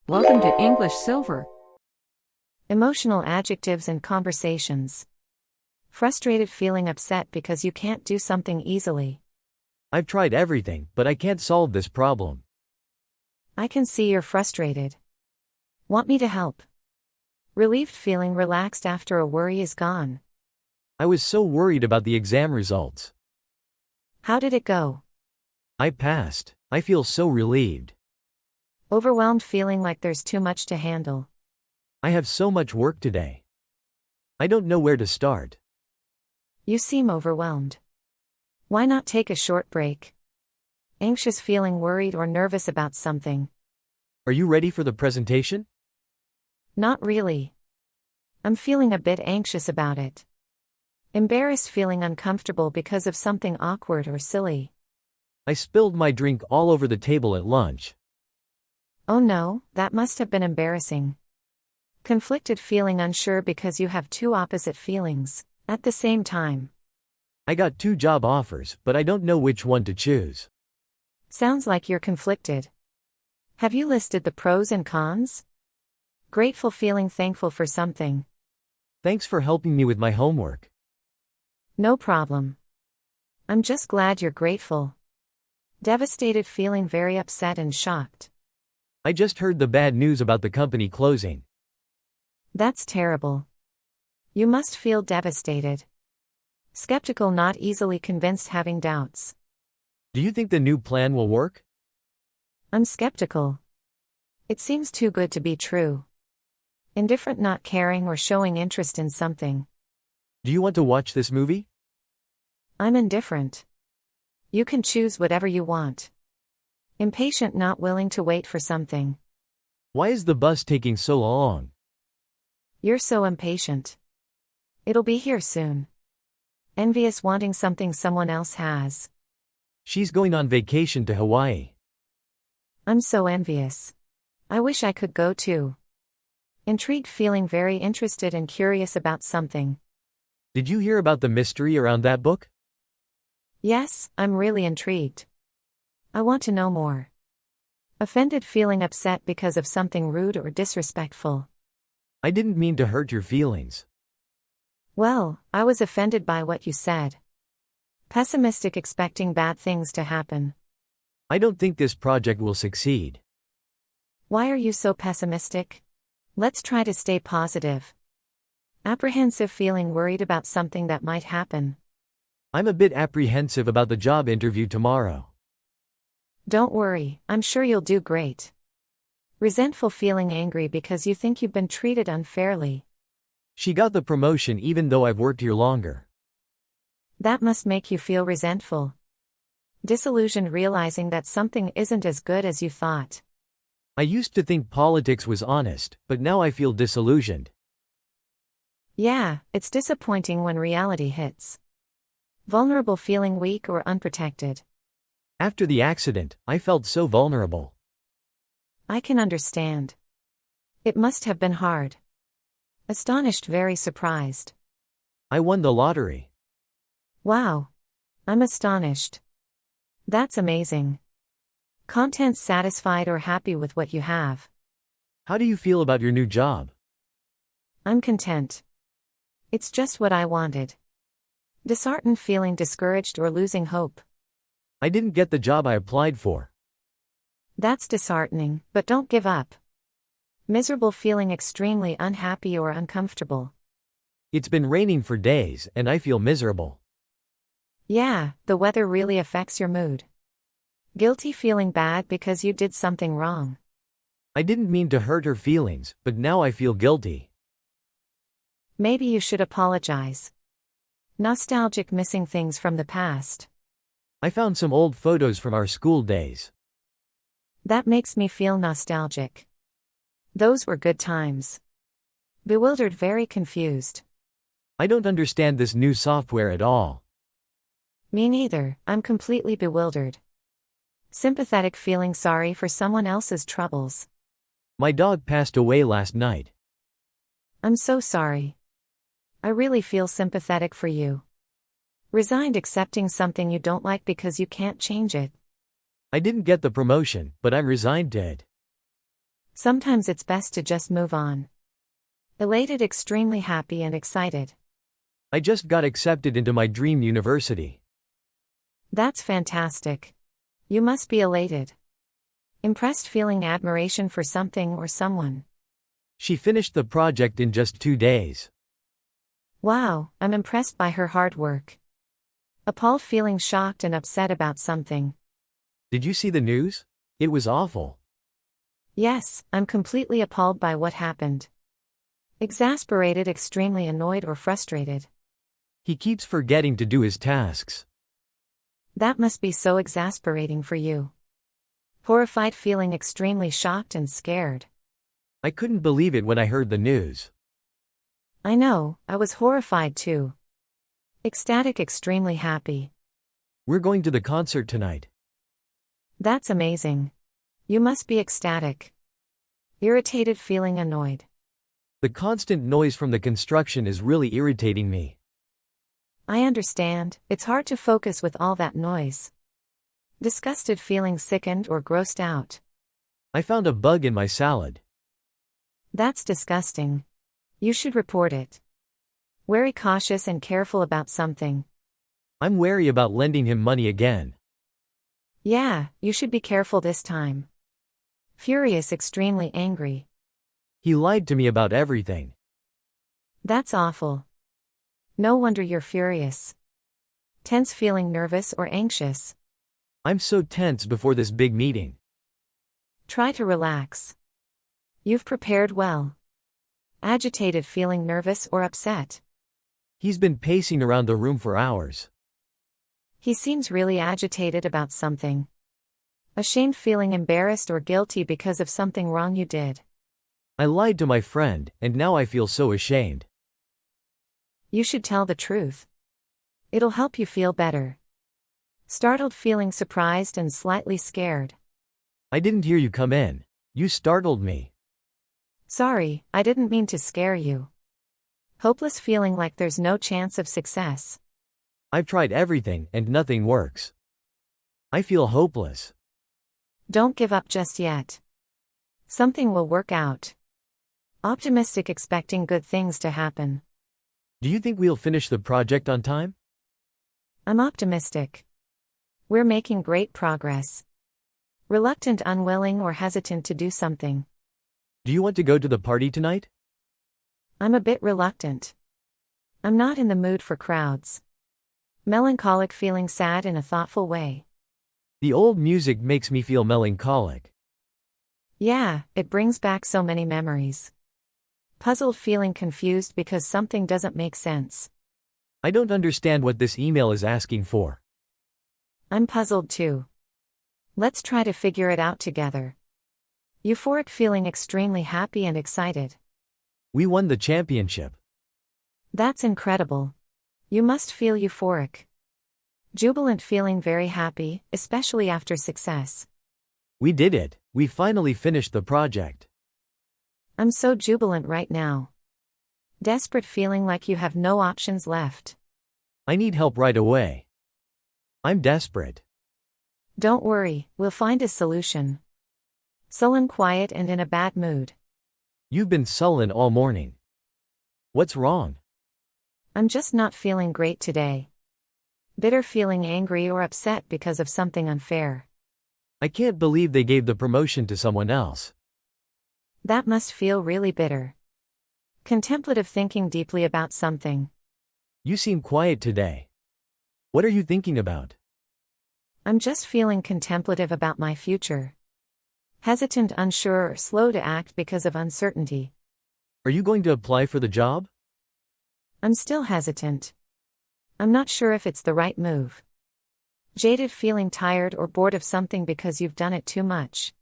Welcome to English Silver. Emotional adjectives and conversations. Frustrated, feeling upset because you can't do something easily. I've tried everything, but I can't solve this problem. I can see you're frustrated. Want me to help? Relieved, feeling relaxed after a worry is gone. I was so worried about the exam results. How did it go? I passed. I feel so relieved. Overwhelmed, feeling like there's too much to handle. I have so much work today. I don't know where to start. You seem overwhelmed. Why not take a short break? Anxious, feeling worried or nervous about something. Are you ready for the presentation? Not really. I'm feeling a bit anxious about it. Embarrassed, feeling uncomfortable because of something awkward or silly. I spilled my drink all over the table at lunch. Oh no, that must have been embarrassing. Conflicted, feeling unsure because you have two opposite feelings at the same time. I got 2 job offers, but I don't know which one to choose. Sounds like you're conflicted. Have you listed the pros and cons? Grateful, feeling thankful for something. Thanks for helping me with my homework. No problem. I'm just glad you're grateful. Devastated, feeling very upset and shocked. I just heard the bad news about the company closing. That's terrible. You must feel devastated. Skeptical, not easily convinced, having doubts. Do you think the new plan will work? I'm skeptical. It seems too good to be true. Indifferent, not caring or showing interest in something. Do you want to watch this movie? I'm indifferent. You can choose whatever you want. Impatient, not willing to wait for something. Why is the bus taking so long? You're so impatient. It'll be here soon. Envious, wanting something someone else has. She's going on vacation to Hawaii. I'm so envious. I wish I could go too. Intrigued, feeling very interested and curious about something. Did you hear about the mystery around that book? Yes, I'm really intrigued. I want to know more. Offended, feeling upset because of something rude or disrespectful. I didn't mean to hurt your feelings. Well, I was offended by what you said. Pessimistic, expecting bad things to happen. I don't think this project will succeed. Why are you so pessimistic? Let's try to stay positive. Apprehensive, feeling worried about something that might happen. I'm a bit apprehensive about the job interview tomorrow. Don't worry, I'm sure you'll do great. Resentful, feeling angry because you think you've been treated unfairly. She got the promotion even though I've worked here longer. That must make you feel resentful. Disillusioned, realizing that something isn't as good as you thought. I used to think politics was honest, but now I feel disillusioned. Yeah, it's disappointing when reality hits. Vulnerable, feeling weak or unprotected. After the accident, I felt so vulnerable. I can understand. It must have been hard. Astonished, very surprised. I won the lottery. Wow. I'm astonished. That's amazing. Content, satisfied or happy with what you have. How do you feel about your new job? I'm content. It's just what I wanted. Disheartened, feeling discouraged or losing hope. I didn't get the job I applied for. That's disheartening, but don't give up. Miserable, feeling extremely unhappy or uncomfortable. It's been raining for days, and I feel miserable. Yeah, the weather really affects your mood. Guilty, feeling bad because you did something wrong. I didn't mean to hurt her feelings, but now I feel guilty. Maybe you should apologize. Nostalgic, missing things from the past. I found some old photos from our school days. That makes me feel nostalgic. Those were good times. Bewildered, very confused. I don't understand this new software at all. Me neither, I'm completely bewildered. Sympathetic, feeling sorry for someone else's troubles. My dog passed away last night. I'm so sorry. I really feel sympathetic for you. Resigned, accepting something you don't like because you can't change it. I didn't get the promotion, but I'm resigned to it. Sometimes it's best to just move on. Elated, extremely happy and excited. I just got accepted into my dream university. That's fantastic. You must be elated. Impressed, feeling admiration for something or someone. She finished the project in just 2 days. Wow, I'm impressed by her hard work. Appalled, feeling shocked and upset about something. Did you see the news? It was awful. Yes, I'm completely appalled by what happened. Exasperated, extremely annoyed or frustrated. He keeps forgetting to do his tasks. That must be so exasperating for you. Horrified, feeling extremely shocked and scared. I couldn't believe it when I heard the news. I know, I was horrified too. Ecstatic, extremely happy. We're going to the concert tonight. That's amazing. You must be ecstatic. Irritated, feeling annoyed. The constant noise from the construction is really irritating me. I understand, it's hard to focus with all that noise. Disgusted, feeling sickened or grossed out. I found a bug in my salad. That's disgusting. You should report it. Wary, cautious and careful about something. I'm wary about lending him money again. Yeah, you should be careful this time. Furious, extremely angry. He lied to me about everything. That's awful. No wonder you're furious. Tense, feeling nervous or anxious. I'm so tense before this big meeting. Try to relax. You've prepared well. Agitated, feeling nervous or upset. He's been pacing around the room for hours. He seems really agitated about something. Ashamed, feeling embarrassed or guilty because of something wrong you did. I lied to my friend, and now I feel so ashamed. You should tell the truth. It'll help you feel better. Startled, feeling surprised and slightly scared. I didn't hear you come in. You startled me. Sorry, I didn't mean to scare you. Hopeless, feeling like there's no chance of success. I've tried everything, and nothing works. I feel hopeless. Don't give up just yet. Something will work out. Optimistic, expecting good things to happen. Do you think we'll finish the project on time? I'm optimistic. We're making great progress. Reluctant, unwilling or hesitant to do something. Do you want to go to the party tonight? I'm a bit reluctant. I'm not in the mood for crowds. Melancholic, feeling sad in a thoughtful way. The old music makes me feel melancholic. Yeah, it brings back so many memories. Puzzled, feeling confused because something doesn't make sense. I don't understand what this email is asking for. I'm puzzled too. Let's try to figure it out together. Euphoric, feeling extremely happy and excited. We won the championship. That's incredible. You must feel euphoric. Jubilant, feeling very happy, especially after success. We did it. We finally finished the project. I'm so jubilant right now. Desperate, feeling like you have no options left. I need help right away. I'm desperate. Don't worry, we'll find a solution. Sullen, quiet and in a bad mood. You've been sullen all morning. What's wrong? I'm just not feeling great today. Bitter, feeling angry or upset because of something unfair. I can't believe they gave the promotion to someone else. That must feel really bitter. Contemplative, thinking deeply about something. You seem quiet today. What are you thinking about? I'm just feeling contemplative about my future. Hesitant, unsure or slow to act because of uncertainty. Are you going to apply for the job? I'm still hesitant. I'm not sure if it's the right move. Jaded, feeling tired or bored of something because you've done it too much.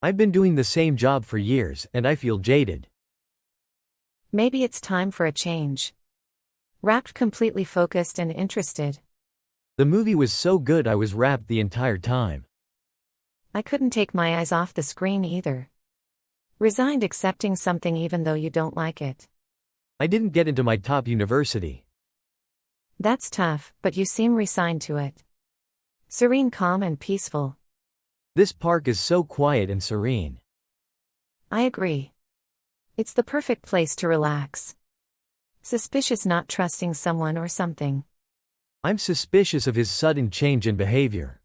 I've been doing the same job for years, and I feel jaded. Maybe it's time for a change. Wrapped, completely focused and interested. The movie was so good I was wrapped the entire time. I couldn't take my eyes off the screen either. Resigned, accepting something even though you don't like it. I didn't get into my top university. That's tough, but you seem resigned to it. Serene, calm and peaceful. This park is so quiet and serene. I agree. It's the perfect place to relax. Suspicious not trusting someone or something. I'm suspicious of his sudden change in behavior.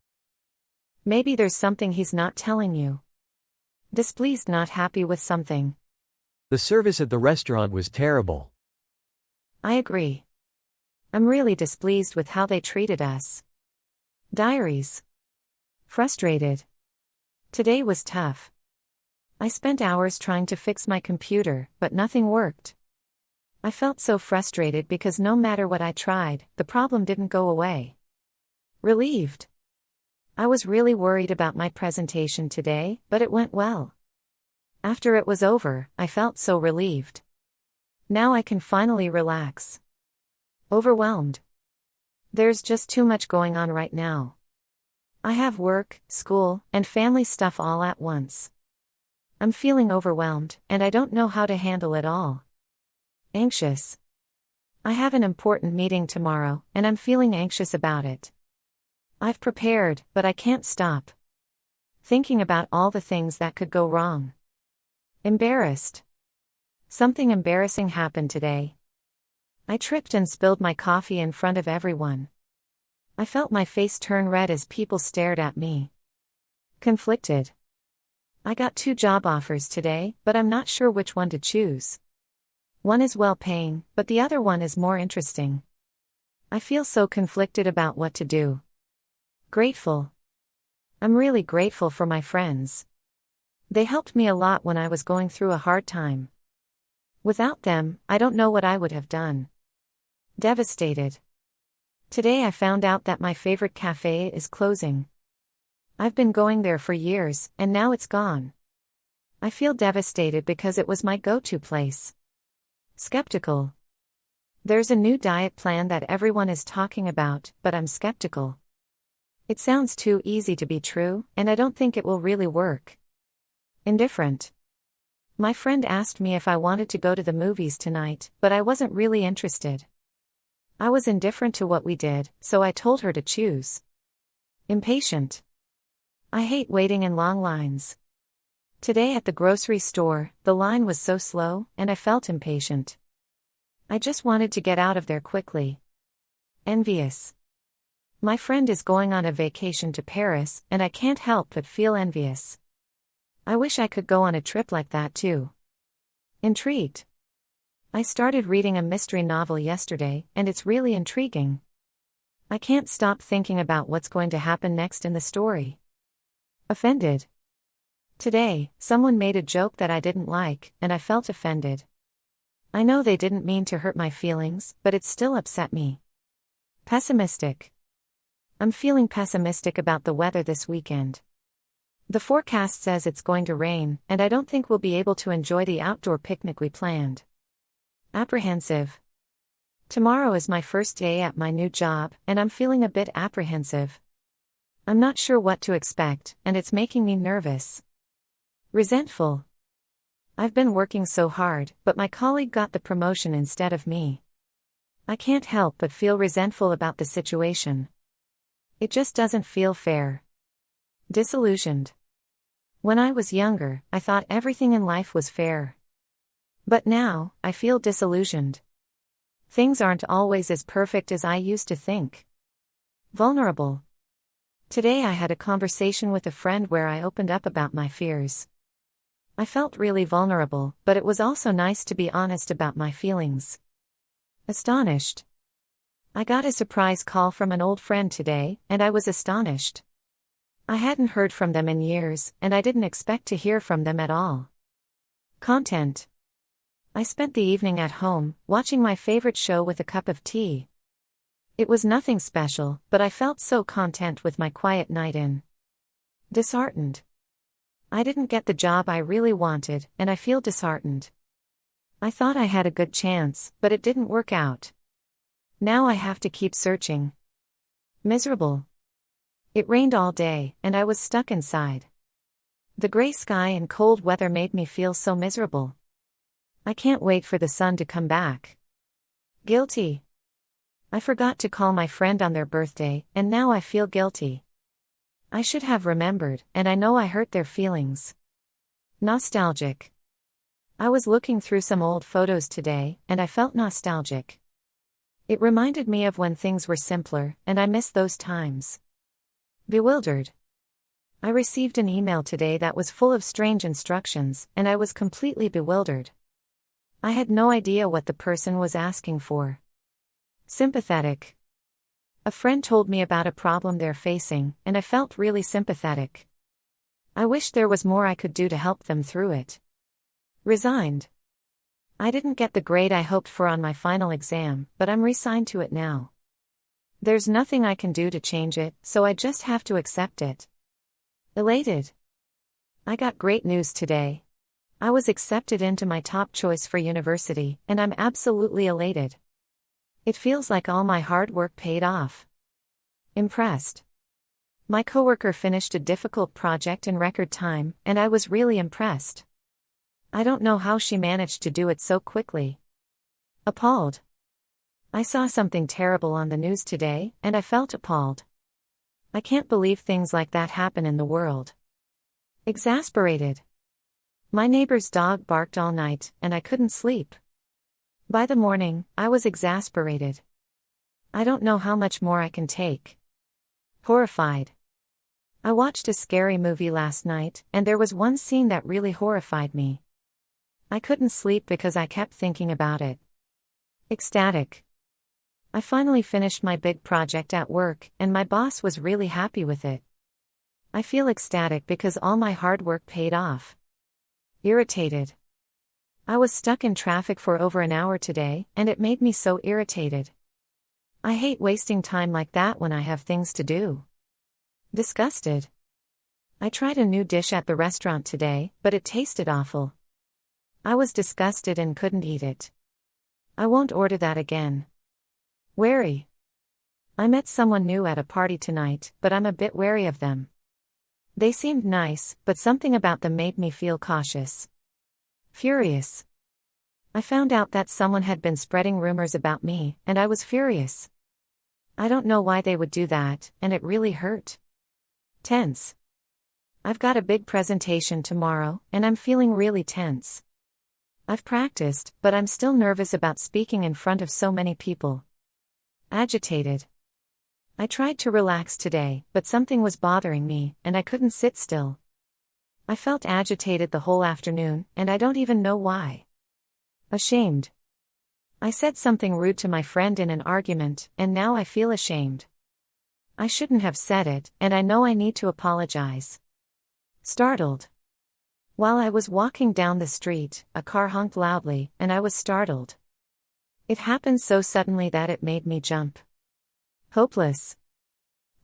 Maybe there's something he's not telling you. Displeased not happy with something. The service at the restaurant was terrible. I agree. I'm really displeased with how they treated us. Diaries. Frustrated. Today was tough. I spent hours trying to fix my computer, but nothing worked. I felt so frustrated because no matter what I tried, the problem didn't go away. Relieved. I was really worried about my presentation today, but it went well. After it was over, I felt so relieved. Now I can finally relax. Overwhelmed. There's just too much going on right now. I have work, school, and family stuff all at once. I'm feeling overwhelmed, and I don't know how to handle it all. Anxious. I have an important meeting tomorrow, and I'm feeling anxious about it. I've prepared, but I can't stop thinking about all the things that could go wrong. Embarrassed. Something embarrassing happened today. I tripped and spilled my coffee in front of everyone. I felt my face turn red as people stared at me. Conflicted. I got 2 job offers today, but I'm not sure which one to choose. One is well-paying, but the other one is more interesting. I feel so conflicted about what to do. Grateful. I'm really grateful for my friends. They helped me a lot when I was going through a hard time. Without them, I don't know what I would have done. Devastated. Today I found out that my favorite cafe is closing. I've been going there for years, and now it's gone. I feel devastated because it was my go-to place. Skeptical. There's a new diet plan that everyone is talking about, but I'm skeptical. It sounds too easy to be true, and I don't think it will really work. Indifferent. My friend asked me if I wanted to go to the movies tonight, but I wasn't really interested. I was indifferent to what we did, so I told her to choose. Impatient. I hate waiting in long lines. Today at the grocery store, the line was so slow, and I felt impatient. I just wanted to get out of there quickly. Envious. My friend is going on a vacation to Paris, and I can't help but feel envious. I wish I could go on a trip like that too. Intrigued. I started reading a mystery novel yesterday, and it's really intriguing. I can't stop thinking about what's going to happen next in the story. Offended. Today, someone made a joke that I didn't like, and I felt offended. I know they didn't mean to hurt my feelings, but it still upset me. Pessimistic. I'm feeling pessimistic about the weather this weekend. The forecast says it's going to rain, and I don't think we'll be able to enjoy the outdoor picnic we planned. Apprehensive. Tomorrow is my first day at my new job, and I'm feeling a bit apprehensive. I'm not sure what to expect, and it's making me nervous. Resentful. I've been working so hard, but my colleague got the promotion instead of me. I can't help but feel resentful about the situation. It just doesn't feel fair. Disillusioned. When I was younger, I thought everything in life was fair. But now, I feel disillusioned. Things aren't always as perfect as I used to think. Vulnerable. Today I had a conversation with a friend where I opened up about my fears. I felt really vulnerable, but it was also nice to be honest about my feelings. Astonished. I got a surprise call from an old friend today, and I was astonished. I hadn't heard from them in years, and I didn't expect to hear from them at all. Content. I spent the evening at home, watching my favorite show with a cup of tea. It was nothing special, but I felt so content with my quiet night in. Disheartened. I didn't get the job I really wanted, and I feel disheartened. I thought I had a good chance, but it didn't work out. Now I have to keep searching. Miserable. It rained all day, and I was stuck inside. The gray sky and cold weather made me feel so miserable. I can't wait for the sun to come back. Guilty. I forgot to call my friend on their birthday, and now I feel guilty. I should have remembered, and I know I hurt their feelings. Nostalgic. I was looking through some old photos today, and I felt nostalgic. It reminded me of when things were simpler, and I miss those times. Bewildered. I received an email today that was full of strange instructions, and I was completely bewildered. I had no idea what the person was asking for. Sympathetic. A friend told me about a problem they're facing, and I felt really sympathetic. I wish there was more I could do to help them through it. Resigned. I didn't get the grade I hoped for on my final exam, but I'm resigned to it now. There's nothing I can do to change it, so I just have to accept it. Elated. I got great news today. I was accepted into my top choice for university, and I'm absolutely elated. It feels like all my hard work paid off. Impressed. My coworker finished a difficult project in record time, and I was really impressed. I don't know how she managed to do it so quickly. Appalled. I saw something terrible on the news today, and I felt appalled. I can't believe things like that happen in the world. Exasperated. My neighbor's dog barked all night, and I couldn't sleep. By the morning, I was exasperated. I don't know how much more I can take. Horrified. I watched a scary movie last night, and there was one scene that really horrified me. I couldn't sleep because I kept thinking about it. Ecstatic. I finally finished my big project at work, and my boss was really happy with it. I feel ecstatic because all my hard work paid off. Irritated. I was stuck in traffic for over an hour today, and it made me so irritated. I hate wasting time like that when I have things to do. Disgusted. I tried a new dish at the restaurant today, but it tasted awful. I was disgusted and couldn't eat it. I won't order that again. Wary. I met someone new at a party tonight, but I'm a bit wary of them. They seemed nice, but something about them made me feel cautious. Furious. I found out that someone had been spreading rumors about me, and I was furious. I don't know why they would do that, and it really hurt. Tense. I've got a big presentation tomorrow, and I'm feeling really tense. I've practiced, but I'm still nervous about speaking in front of so many people. Agitated. I tried to relax today, but something was bothering me, and I couldn't sit still. I felt agitated the whole afternoon, and I don't even know why. Ashamed. I said something rude to my friend in an argument, and now I feel ashamed. I shouldn't have said it, and I know I need to apologize. Startled. While I was walking down the street, a car honked loudly, and I was startled. It happened so suddenly that it made me jump. Hopeless.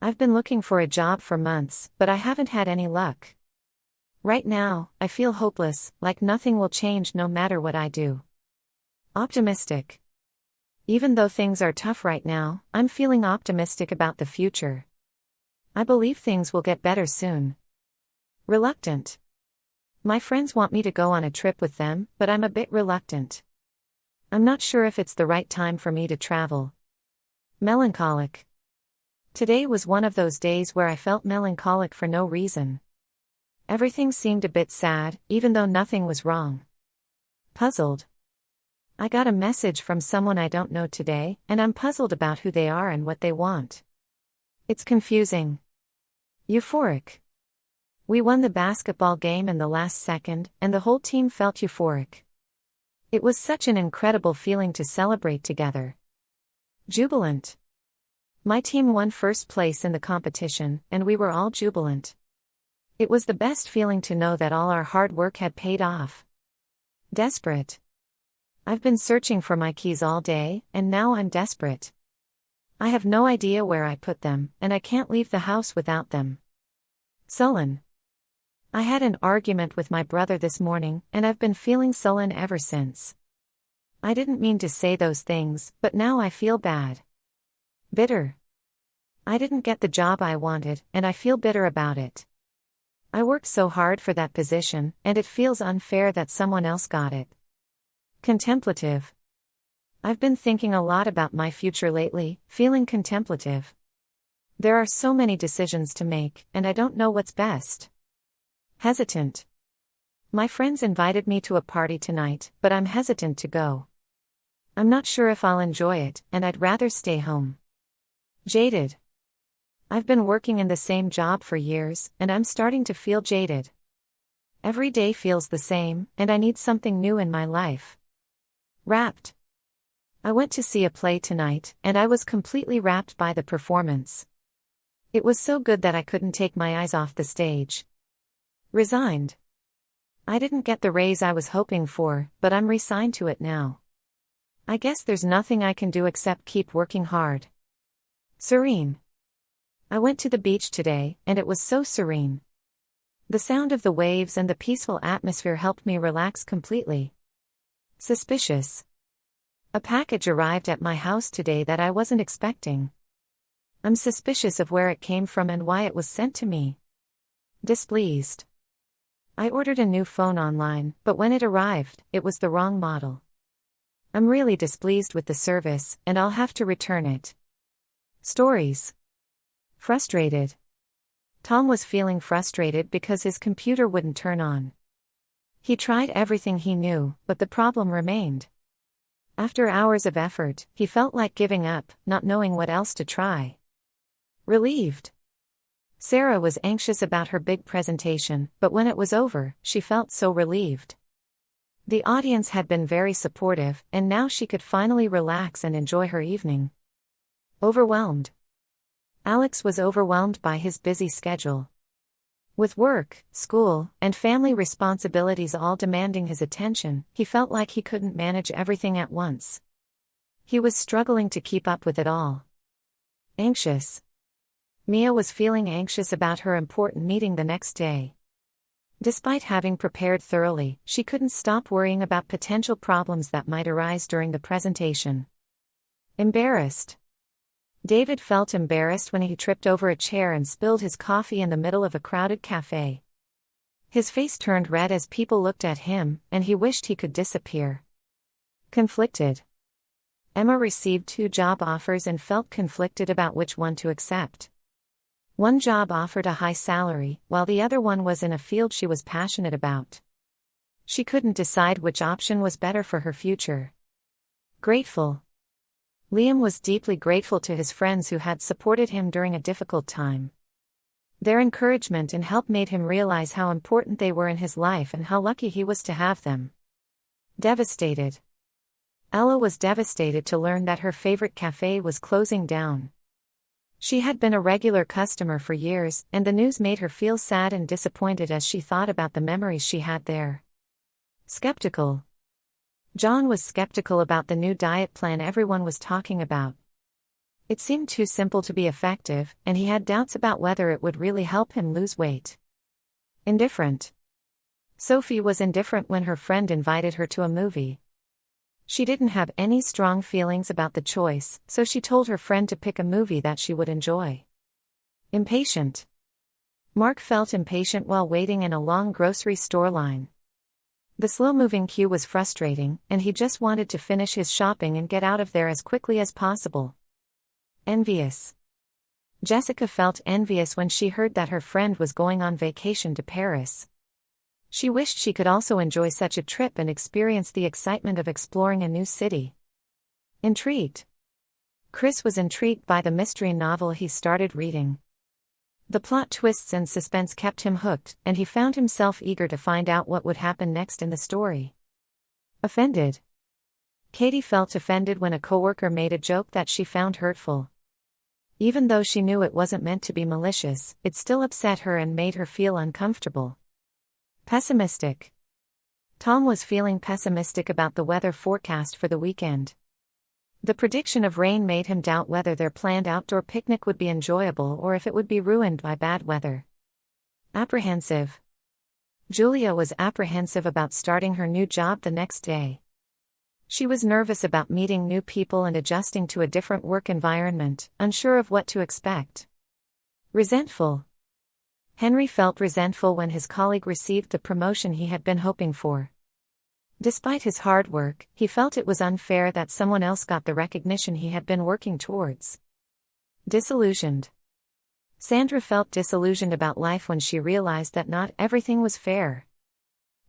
I've been looking for a job for months, but I haven't had any luck. Right now, I feel hopeless, like nothing will change no matter what I do. Optimistic. Even though things are tough right now, I'm feeling optimistic about the future. I believe things will get better soon. Reluctant. My friends want me to go on a trip with them, but I'm a bit reluctant. I'm not sure if it's the right time for me to travel. Melancholic. Today was one of those days where I felt melancholic for no reason. Everything seemed a bit sad, even though nothing was wrong. Puzzled. I got a message from someone I don't know today, and I'm puzzled about who they are and what they want. It's confusing. Euphoric. We won the basketball game in the last second, and the whole team felt euphoric. It was such an incredible feeling to celebrate together. Jubilant. My team won first place in the competition, and we were all jubilant. It was the best feeling to know that all our hard work had paid off. Desperate. I've been searching for my keys all day, and now I'm desperate. I have no idea where I put them, and I can't leave the house without them. Sullen. I had an argument with my brother this morning, and I've been feeling sullen ever since. I didn't mean to say those things, but now I feel bad. Bitter. I didn't get the job I wanted, and I feel bitter about it. I worked so hard for that position, and it feels unfair that someone else got it. Contemplative. I've been thinking a lot about my future lately, feeling contemplative. There are so many decisions to make, and I don't know what's best. Hesitant. My friends invited me to a party tonight, but I'm hesitant to go. I'm not sure if I'll enjoy it, and I'd rather stay home. Jaded. I've been working in the same job for years, and I'm starting to feel jaded. Every day feels the same, and I need something new in my life. Wrapped. I went to see a play tonight, and I was completely wrapped by the performance. It was so good that I couldn't take my eyes off the stage. Resigned. I didn't get the raise I was hoping for, but I'm resigned to it now. I guess there's nothing I can do except keep working hard. Serene. I went to the beach today, and it was so serene. The sound of the waves and the peaceful atmosphere helped me relax completely. Suspicious. A package arrived at my house today that I wasn't expecting. I'm suspicious of where it came from and why it was sent to me. Displeased. I ordered a new phone online, but when it arrived, it was the wrong model. I'm really displeased with the service, and I'll have to return it. Stories. Frustrated. Tom was feeling frustrated because his computer wouldn't turn on. He tried everything he knew, but the problem remained. After hours of effort, he felt like giving up, not knowing what else to try. Relieved. Sarah was anxious about her big presentation, but when it was over, she felt so relieved. The audience had been very supportive, and now she could finally relax and enjoy her evening. Overwhelmed. Alex was overwhelmed by his busy schedule. With work, school, and family responsibilities all demanding his attention, he felt like he couldn't manage everything at once. He was struggling to keep up with it all. Anxious. Mia was feeling anxious about her important meeting the next day. Despite having prepared thoroughly, she couldn't stop worrying about potential problems that might arise during the presentation. Embarrassed. David felt embarrassed when he tripped over a chair and spilled his coffee in the middle of a crowded cafe. His face turned red as people looked at him, and he wished he could disappear. Conflicted. Emma received 2 job offers and felt conflicted about which one to accept. One job offered a high salary, while the other one was in a field she was passionate about. She couldn't decide which option was better for her future. Grateful. Liam was deeply grateful to his friends who had supported him during a difficult time. Their encouragement and help made him realize how important they were in his life and how lucky he was to have them. Devastated. Ella was devastated to learn that her favorite cafe was closing down. She had been a regular customer for years, and the news made her feel sad and disappointed as she thought about the memories she had there. Skeptical. John was skeptical about the new diet plan everyone was talking about. It seemed too simple to be effective, and he had doubts about whether it would really help him lose weight. Indifferent. Sophie was indifferent when her friend invited her to a movie. She didn't have any strong feelings about the choice, so she told her friend to pick a movie that she would enjoy. Impatient. Mark felt impatient while waiting in a long grocery store line. The slow-moving queue was frustrating, and he just wanted to finish his shopping and get out of there as quickly as possible. Envious. Jessica felt envious when she heard that her friend was going on vacation to Paris. She wished she could also enjoy such a trip and experience the excitement of exploring a new city. Intrigued. Chris was intrigued by the mystery novel he started reading. The plot twists and suspense kept him hooked, and he found himself eager to find out what would happen next in the story. Offended. Katie felt offended when a coworker made a joke that she found hurtful. Even though she knew it wasn't meant to be malicious, it still upset her and made her feel uncomfortable. Pessimistic. Tom was feeling pessimistic about the weather forecast for the weekend. The prediction of rain made him doubt whether their planned outdoor picnic would be enjoyable or if it would be ruined by bad weather. Apprehensive. Julia was apprehensive about starting her new job the next day. She was nervous about meeting new people and adjusting to a different work environment, unsure of what to expect. Resentful. Henry felt resentful when his colleague received the promotion he had been hoping for. Despite his hard work, he felt it was unfair that someone else got the recognition he had been working towards. Disillusioned. Sandra felt disillusioned about life when she realized that not everything was fair.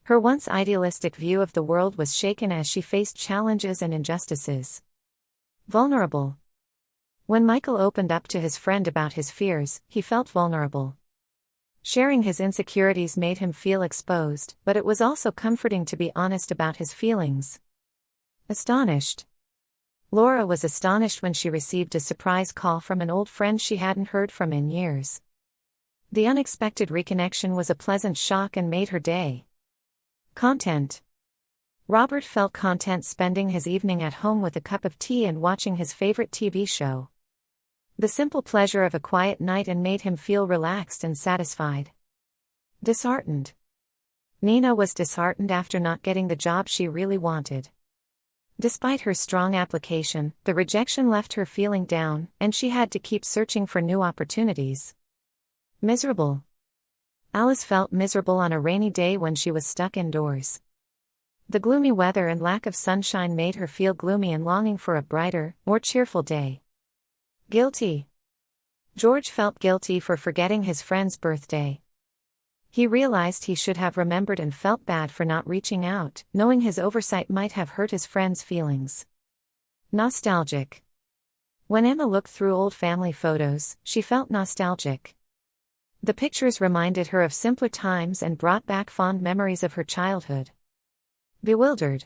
Her once idealistic view of the world was shaken as she faced challenges and injustices. Vulnerable. When Michael opened up to his friend about his fears, he felt vulnerable. Sharing his insecurities made him feel exposed, but it was also comforting to be honest about his feelings. Astonished. Laura was astonished when she received a surprise call from an old friend she hadn't heard from in years. The unexpected reconnection was a pleasant shock and made her day. Content. Robert felt content spending his evening at home with a cup of tea and watching his favorite TV show. The simple pleasure of a quiet night and made him feel relaxed and satisfied. Disheartened. Nina was disheartened after not getting the job she really wanted. Despite her strong application, the rejection left her feeling down, and she had to keep searching for new opportunities. Miserable. Alice felt miserable on a rainy day when she was stuck indoors. The gloomy weather and lack of sunshine made her feel gloomy and longing for a brighter, more cheerful day. Guilty. George felt guilty for forgetting his friend's birthday. He realized he should have remembered and felt bad for not reaching out, knowing his oversight might have hurt his friend's feelings. Nostalgic. When Emma looked through old family photos, she felt nostalgic. The pictures reminded her of simpler times and brought back fond memories of her childhood. Bewildered.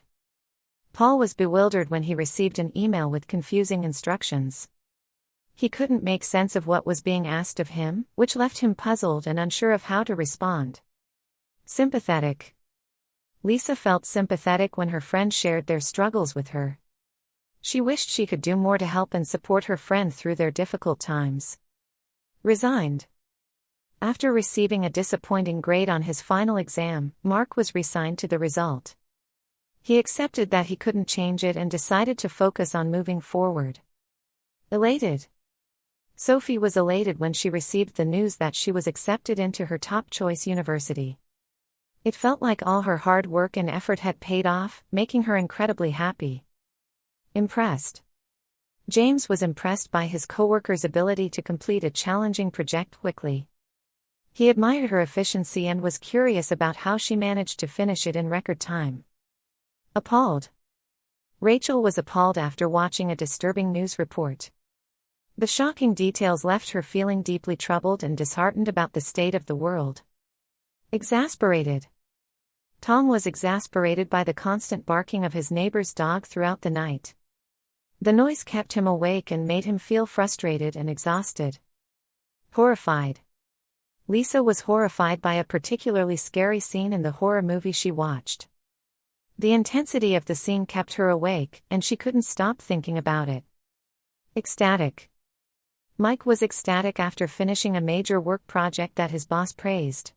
Paul was bewildered when he received an email with confusing instructions. He couldn't make sense of what was being asked of him, which left him puzzled and unsure of how to respond. Sympathetic. Lisa felt sympathetic when her friend shared their struggles with her. She wished she could do more to help and support her friend through their difficult times. Resigned. After receiving a disappointing grade on his final exam, Mark was resigned to the result. He accepted that he couldn't change it and decided to focus on moving forward. Elated. Sophie was elated when she received the news that she was accepted into her top-choice university. It felt like all her hard work and effort had paid off, making her incredibly happy. Impressed. James was impressed by his coworker's ability to complete a challenging project quickly. He admired her efficiency and was curious about how she managed to finish it in record time. Appalled. Rachel was appalled after watching a disturbing news report. The shocking details left her feeling deeply troubled and disheartened about the state of the world. Exasperated. Tom was exasperated by the constant barking of his neighbor's dog throughout the night. The noise kept him awake and made him feel frustrated and exhausted. Horrified. Lisa was horrified by a particularly scary scene in the horror movie she watched. The intensity of the scene kept her awake, and she couldn't stop thinking about it. Ecstatic. Mike was ecstatic after finishing a major work project that his boss praised.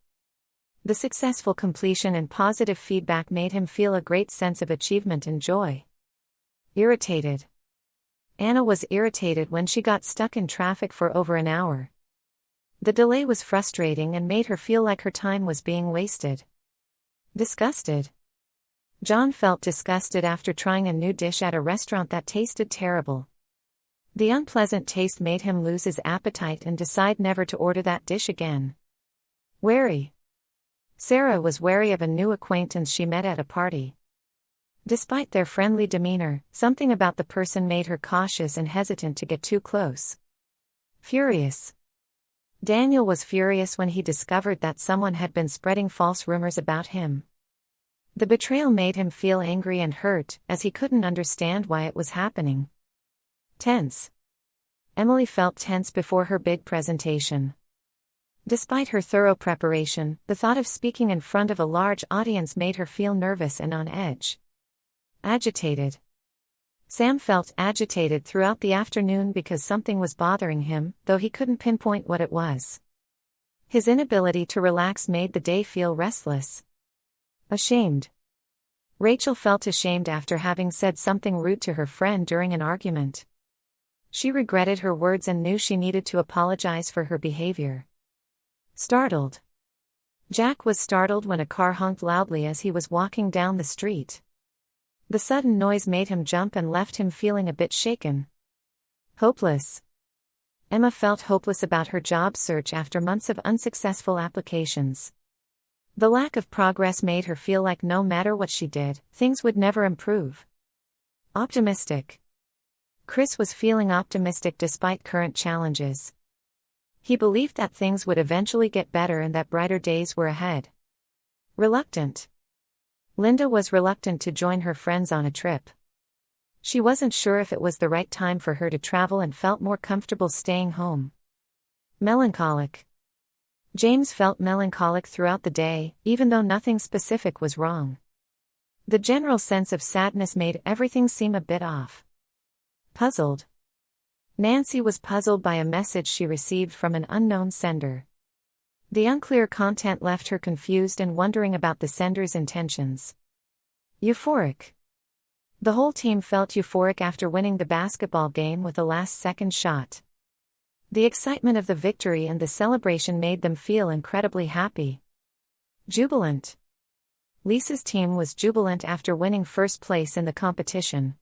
The successful completion and positive feedback made him feel a great sense of achievement and joy. Irritated. Anna was irritated when she got stuck in traffic for over an hour. The delay was frustrating and made her feel like her time was being wasted. Disgusted. John felt disgusted after trying a new dish at a restaurant that tasted terrible. The unpleasant taste made him lose his appetite and decide never to order that dish again. Wary. Sarah was wary of a new acquaintance she met at a party. Despite their friendly demeanor, something about the person made her cautious and hesitant to get too close. Furious. Daniel was furious when he discovered that someone had been spreading false rumors about him. The betrayal made him feel angry and hurt, as he couldn't understand why it was happening. Tense. Emily felt tense before her big presentation. Despite her thorough preparation, the thought of speaking in front of a large audience made her feel nervous and on edge. Agitated. Sam felt agitated throughout the afternoon because something was bothering him, though he couldn't pinpoint what it was. His inability to relax made the day feel restless. Ashamed. Rachel felt ashamed after having said something rude to her friend during an argument. She regretted her words and knew she needed to apologize for her behavior. Startled. Jack was startled when a car honked loudly as he was walking down the street. The sudden noise made him jump and left him feeling a bit shaken. Hopeless. Emma felt hopeless about her job search after months of unsuccessful applications. The lack of progress made her feel like no matter what she did, things would never improve. Optimistic. Chris was feeling optimistic despite current challenges. He believed that things would eventually get better and that brighter days were ahead. Reluctant. Linda was reluctant to join her friends on a trip. She wasn't sure if it was the right time for her to travel and felt more comfortable staying home. Melancholic. James felt melancholic throughout the day, even though nothing specific was wrong. The general sense of sadness made everything seem a bit off. Puzzled. Nancy was puzzled by a message she received from an unknown sender. The unclear content left her confused and wondering about the sender's intentions. Euphoric. The whole team felt euphoric after winning the basketball game with a last-second shot. The excitement of the victory and the celebration made them feel incredibly happy. Jubilant. Lisa's team was jubilant after winning first place in the competition.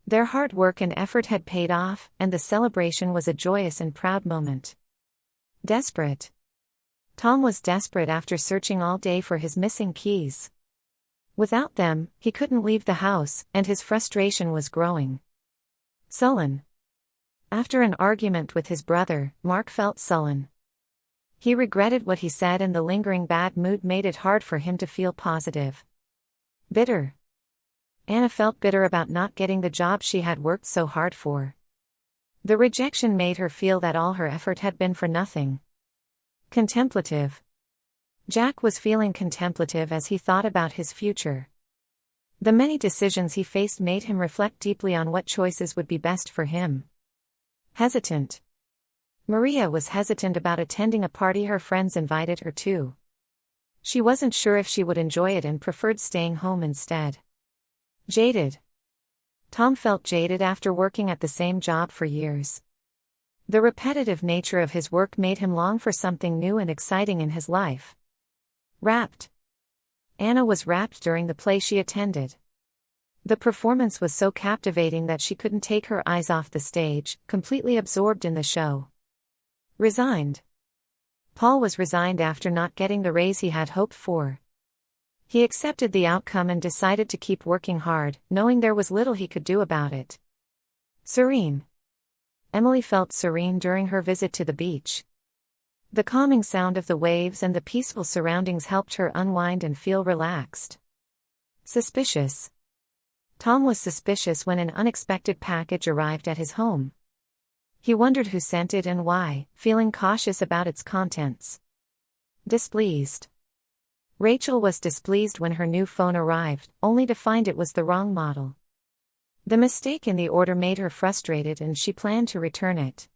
Their hard work and effort had paid off, and the celebration was a joyous and proud moment. Desperate. Tom was desperate after searching all day for his missing keys. Without them, he couldn't leave the house, and his frustration was growing. Sullen. After an argument with his brother, Mark felt sullen. He regretted what he said, and the lingering bad mood made it hard for him to feel positive. Bitter. Anna felt bitter about not getting the job she had worked so hard for. The rejection made her feel that all her effort had been for nothing. Contemplative. Jack was feeling contemplative as he thought about his future. The many decisions he faced made him reflect deeply on what choices would be best for him. Hesitant. Maria was hesitant about attending a party her friends invited her to. She wasn't sure if she would enjoy it and preferred staying home instead. Jaded. Tom felt jaded after working at the same job for years. The repetitive nature of his work made him long for something new and exciting in his life. Rapt. Anna was rapt during the play she attended. The performance was so captivating that she couldn't take her eyes off the stage, completely absorbed in the show. Resigned. Paul was resigned after not getting the raise he had hoped for. He accepted the outcome and decided to keep working hard, knowing there was little he could do about it. Serene. Emily felt serene during her visit to the beach. The calming sound of the waves and the peaceful surroundings helped her unwind and feel relaxed. Suspicious. Tom was suspicious when an unexpected package arrived at his home. He wondered who sent it and why, feeling cautious about its contents. Displeased. Rachel was displeased when her new phone arrived, only to find it was the wrong model. The mistake in the order made her frustrated and she planned to return it.